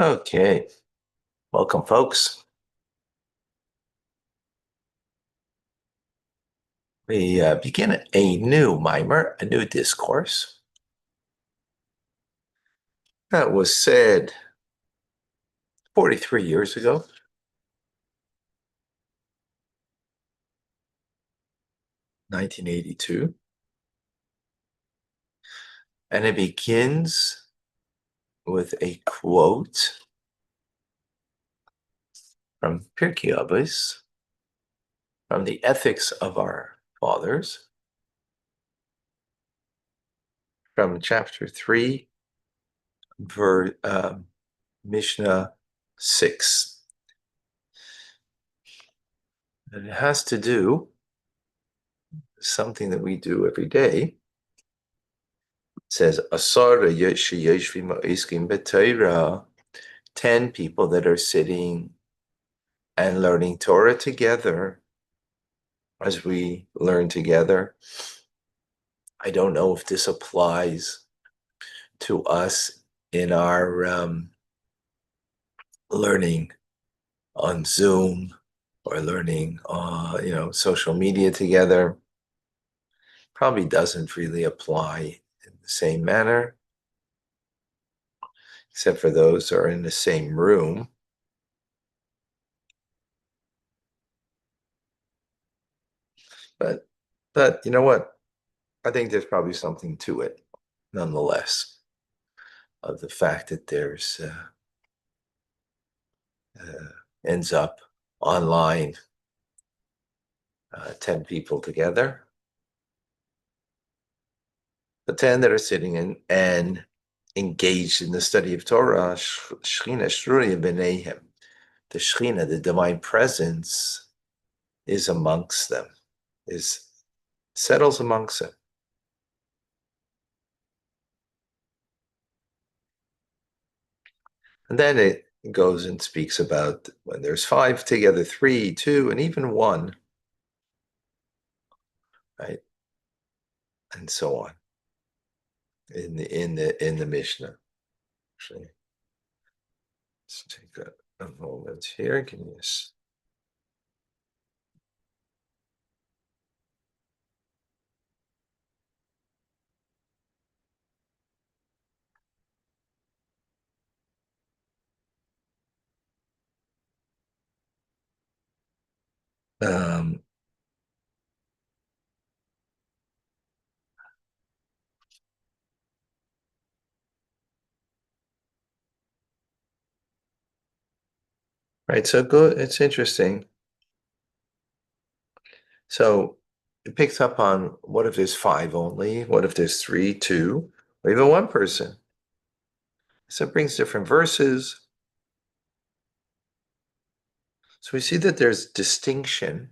Okay, welcome, folks. We begin a new mimer, a new discourse that was said 43 years ago, 1982, and it begins with a quote from Pirkei Avos, from the Ethics of Our Fathers, from chapter 3, Mishnah 6. And it has to do with something that we do every day. It says, Asara yeshvim ha'iskim b'Torah, 10 people that are sitting and learning Torah together as we learn together. I don't know if this applies to us in our learning on Zoom or learning on social media together. Probably doesn't really apply in the same manner, except for those who are in the same room. But you know what? I think there's probably something to it, nonetheless, of the fact that there's ends up online 10 people together. The 10 that are sitting in and engaged in the study of Torah, Shechina Shruya B'neihem. The Shechina, the divine presence, is amongst them, settles amongst them. And then it goes and speaks about when there's 5 together, 3, 2, and even 1, right? And so on in the Mishnah. Actually, let's take a moment here. Give me this. Right, so good. It's interesting. So it picks up on what if there's 5 only? What if there's 3, 2, or even 1 person? So it brings different verses. So we see that there's distinction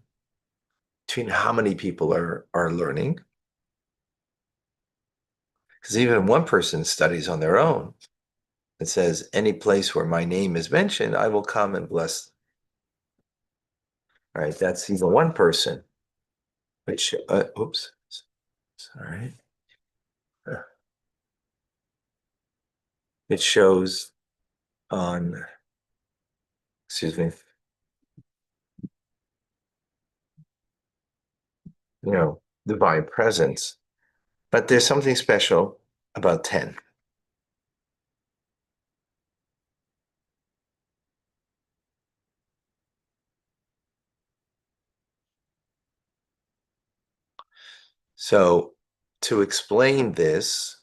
between how many people are learning. Because even 1 person studies on their own. It says, any place where my name is mentioned, I will come and bless. All right, that's even 1 person. Which, oops, sorry. It shows on, excuse me, divine presence. But there's something special about 10. So to explain this,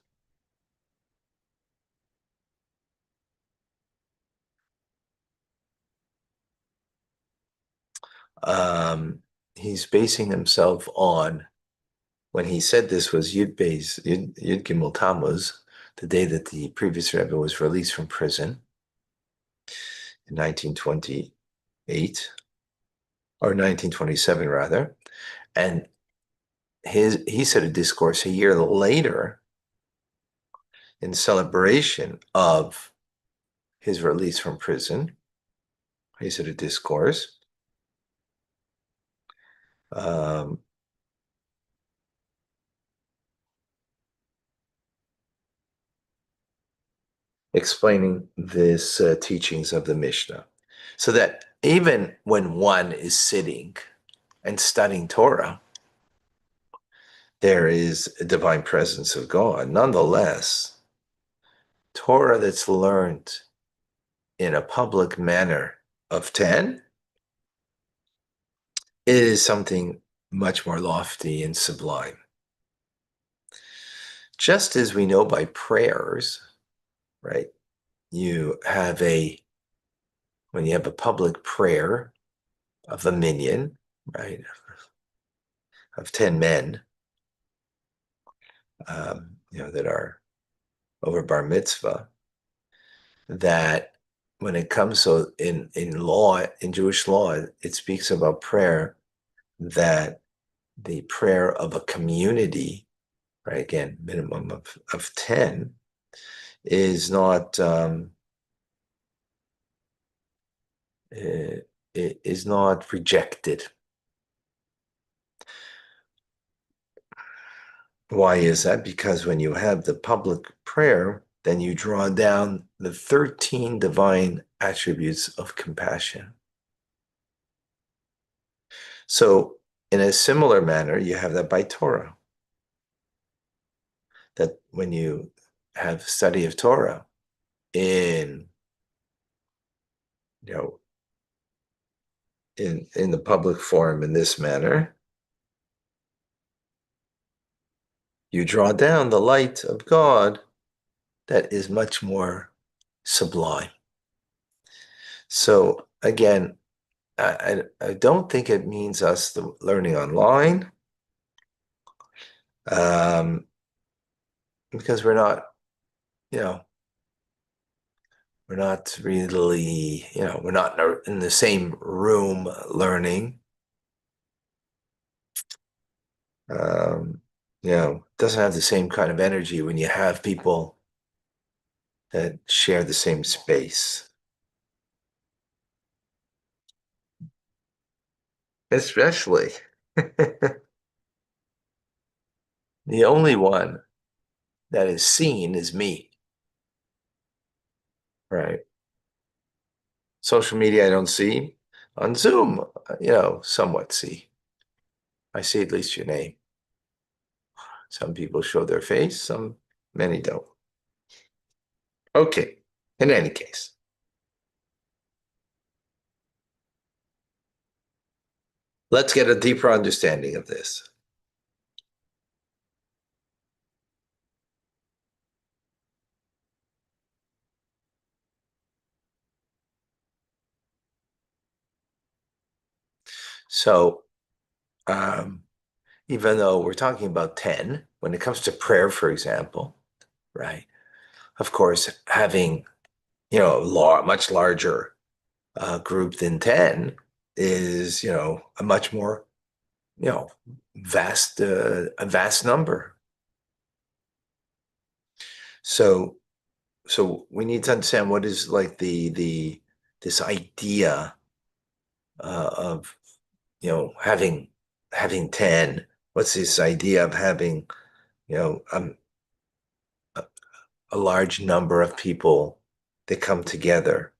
he's basing himself on, when he said this was Yud Gimel Tammuz, the day that the previous Rebbe was released from prison in 1928, or 1927 rather, and he said a discourse a year later in celebration of his release from prison. He said a discourse. Um, explaining this teachings of the Mishnah. So that even when one is sitting and studying Torah, there is a divine presence of God. Nonetheless, Torah that's learned in a public manner of 10 is something much more lofty and sublime. Just as we know by prayers, right? When you have a public prayer of a minyan, right, of 10 men, that are over bar mitzvah, that when it comes, so in law, in Jewish law, it speaks about prayer, that the prayer of a community, right, again, minimum of 10, is not is not rejected. Why is that? Because when you have the public prayer, then you draw down the 13 divine attributes of compassion. So in a similar manner, you have that by Torah. That when you have study of Torah in, in the public forum in this manner, you draw down the light of God that is much more sublime. So again, I don't think it means us learning online, because we're not really, we're not in the same room learning. Doesn't have the same kind of energy when you have people that share the same space. Especially the only one that is seen is me, right? Social media I don't see. On Zoom, somewhat see. I see at least your name. Some people show their face, many don't. Okay, in any case. Let's get a deeper understanding of this. So, even though we're talking about 10, when it comes to prayer, for example, right? Of course, having, a much larger group than 10 is, a much more, a vast number. So we need to understand what is like this idea of, having 10. What's this idea of having, a large number of people that come together?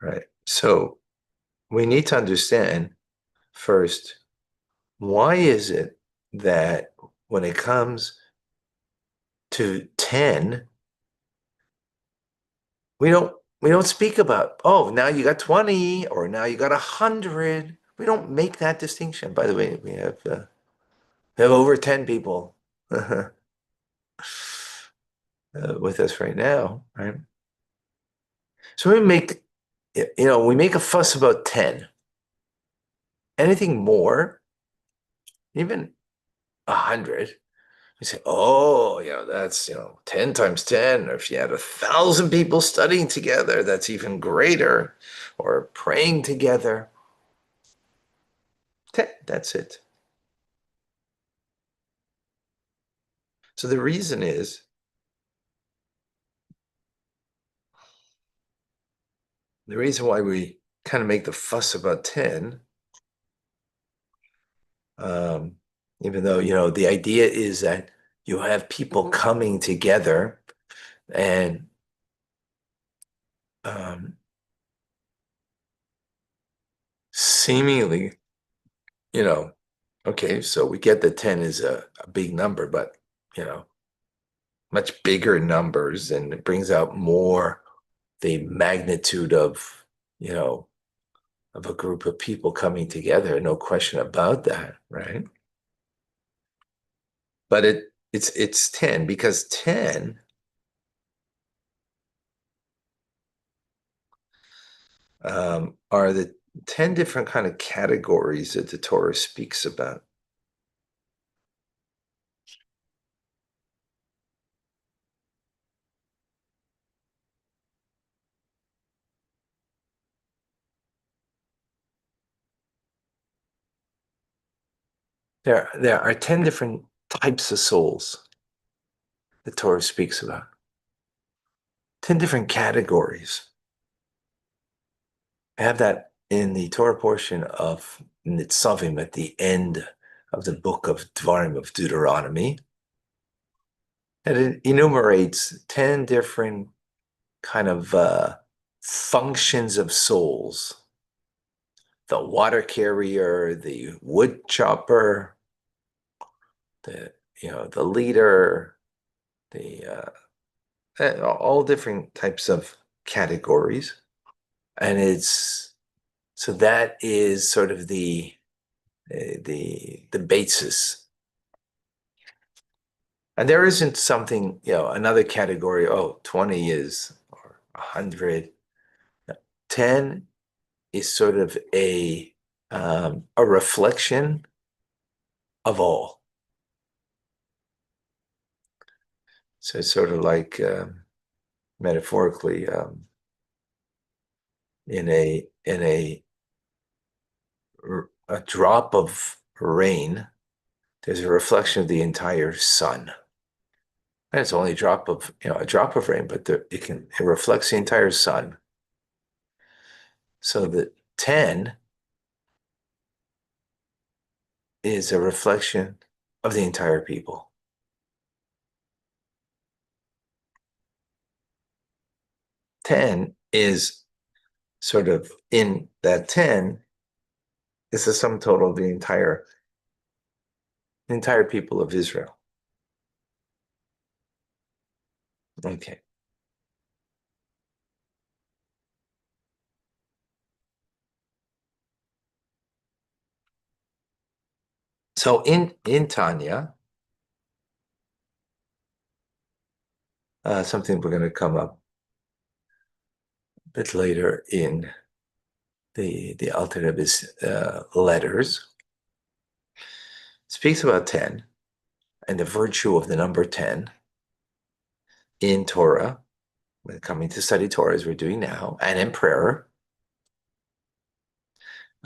Right. So we need to understand first, why is it that when it comes to 10, we don't speak about, oh, now you got 20 or now you got 100. We don't make that distinction. By the way, we have over 10 people with us right now, right? So we make a fuss about 10. Anything more, even 100, we say, oh, that's 10 times 10. Or if you had 1,000 people studying together, that's even greater. Or praying together. 10, that's it. So the reason why we kind of make the fuss about 10 Um, Even though, the idea is that you have people coming together and um, seemingly, you know, okay, so we get that 10 is a big number, but, you know, much bigger numbers, and it brings out more the magnitude of, you know, of a group of people coming together, no question about that, right? But it's 10 because 10 are the 10 different kind of categories that the Torah speaks about. There are 10 different types of souls the Torah speaks about. 10 different categories. I have that in the Torah portion of Nitzavim at the end of the book of Dvarim of Deuteronomy. And it enumerates 10 different kind of functions of souls. The water carrier, the wood chopper, the leader, the all different types of categories. And it's so that is sort of the basis. And there isn't something, another category, 20 is, or 100. 10 is sort of a reflection of all. So it's sort of like metaphorically, in a drop of rain, there's a reflection of the entire sun. And it's only a drop of rain, but it reflects the entire sun. So the 10 is a reflection of the entire people. Ten is sort of in that 10 is the sum total of the entire people of Israel. Okay. So in Tanya, something we're going to come up a bit later in the Alter Rebbe's letters, speaks about 10 and the virtue of the number 10 in Torah, when coming to study Torah as we're doing now, and in prayer.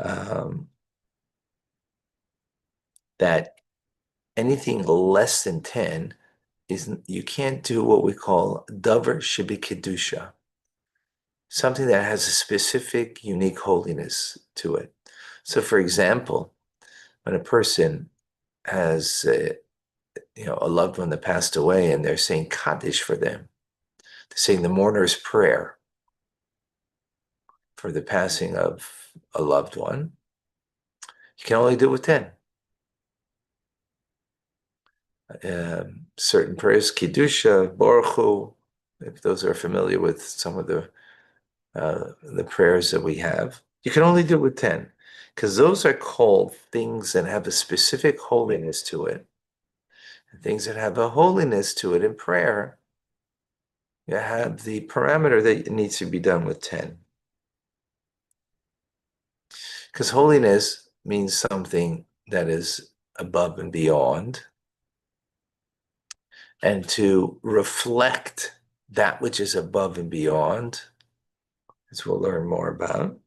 Um, that anything less than 10 you can't do what we call davar shebi kedusha, something that has a specific, unique holiness to it. So, for example, when a person has a loved one that passed away and they're saying Kaddish for them, they're saying the mourner's prayer for the passing of a loved one, you can only do it with 10. Certain prayers, Kiddusha, Baruch Hu, if those are familiar with some of the prayers that we have, you can only do it with 10, because those are called things that have a specific holiness to it. And things that have a holiness to it in prayer, you have the parameter that it needs to be done with 10. Because holiness means something that is above and beyond. And to reflect that which is above and beyond, as we'll learn more about,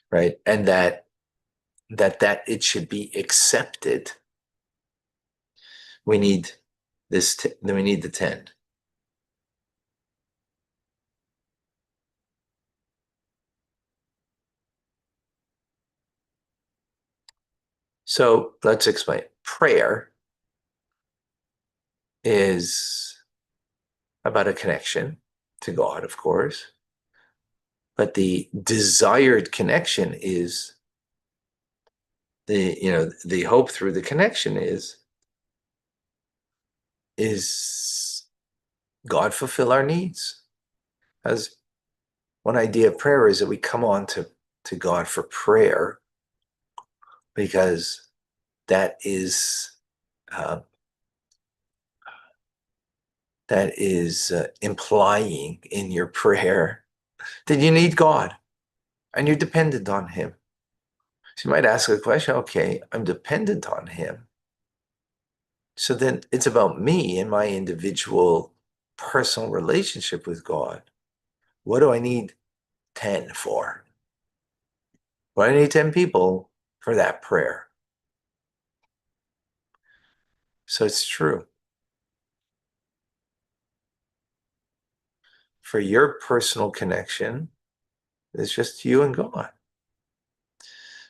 right? And that it should be accepted. We need we need the 10. So let's explain. Prayer is about a connection to God, of course, but the desired connection is the hope through the connection is God fulfill our needs. As one idea of prayer is that we come on to God for prayer because that is uh, implying in your prayer that you need God and you're dependent on Him. So you might ask a question, okay, I'm dependent on Him. So then it's about me and my individual personal relationship with God. What do I need 10 for? Well, I need 10 people for that prayer. So it's true. For your personal connection, it's just you and God.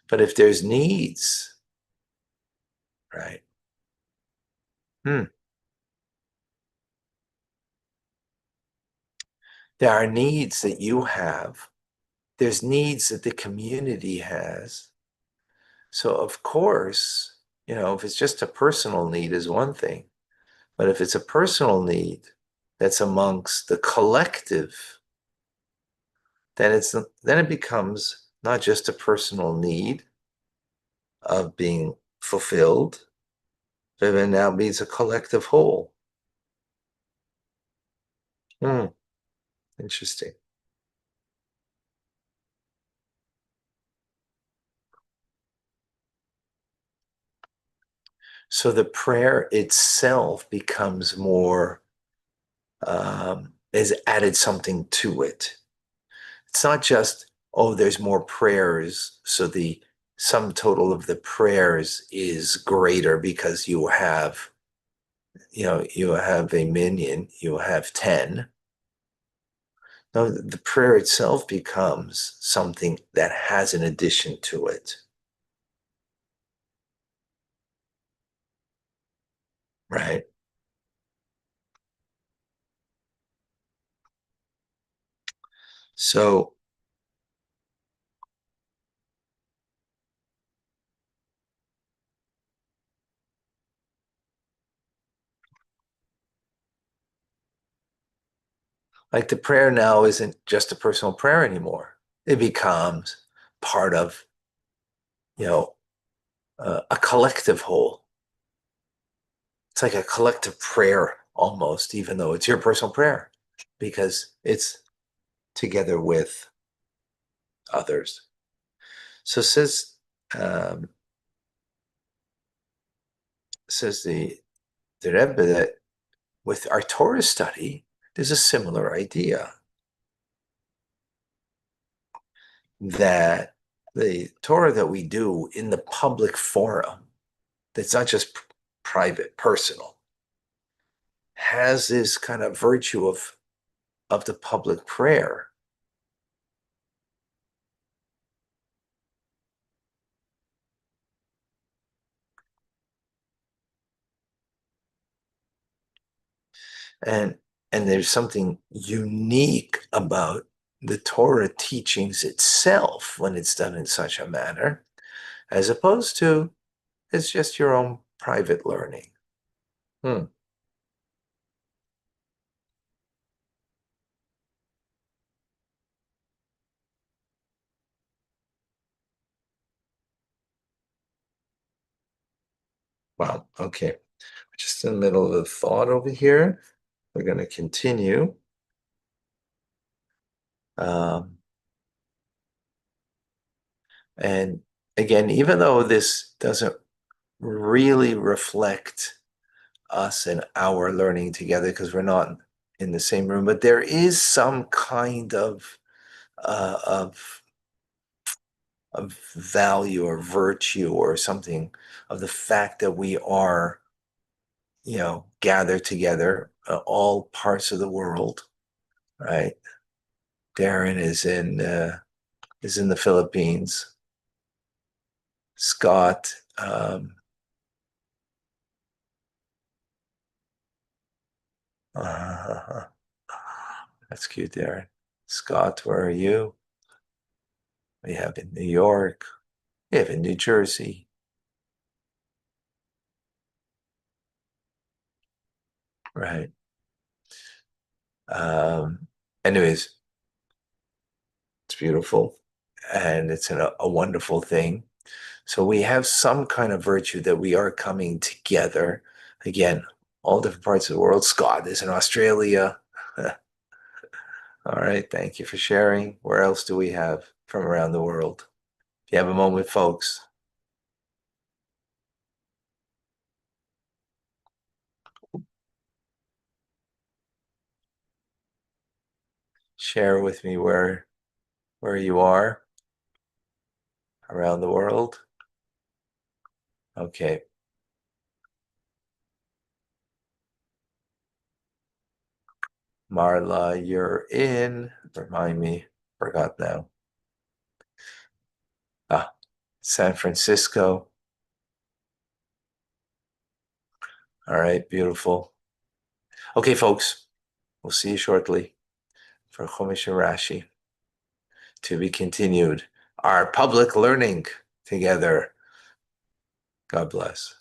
But if there's needs, right? There are needs that you have. There's needs that the community has. So of course, if it's just a personal need is one thing, but if it's a personal need that's amongst the collective, then it becomes not just a personal need of being fulfilled, but it now means a collective whole. Interesting. So the prayer itself becomes more, has added something to it. It's not just, oh, there's more prayers, so the sum total of the prayers is greater because you have a minion, you have 10. No, the prayer itself becomes something that has an addition to it, right? So, like the prayer now isn't just a personal prayer anymore. It becomes part of, you know, a collective whole. It's like a collective prayer almost, even though it's your personal prayer, because it's together with others. So um, says the Rebbe that with our Torah study, there's a similar idea that the Torah that we do in the public forum, that's not just private, personal, has this kind of virtue of the public prayer. And and there's something unique about the Torah teachings itself when it's done in such a manner, as opposed to it's just your own private learning. Hmm. Wow. Okay. We're just in the middle of a thought over here. We're going to continue. Um, and again, even though this doesn't really reflect us and our learning together because we're not in the same room, but there is some kind uh, of of value or virtue or something of the fact that we are, gathered together, all parts of the world, right? Darren is in the Philippines. Scott Um, uh, that's cute, Darren. Scott, where are you? We have in New York. We have in New Jersey. Right. Um, Anyways, it's beautiful and it's a wonderful thing. So we have some kind of virtue that we are coming together. Again, all different parts of the world. Scott is in Australia. All right. Thank you for sharing. Where else do we have from around the world? If you have a moment, folks, share with me where you are around the world. Okay. Marla, you're in. Remind me. Forgot now. Ah, San Francisco. All right, beautiful. Okay, folks, we'll see you shortly for Chumash and Rashi to be continued. Our public learning together. God bless.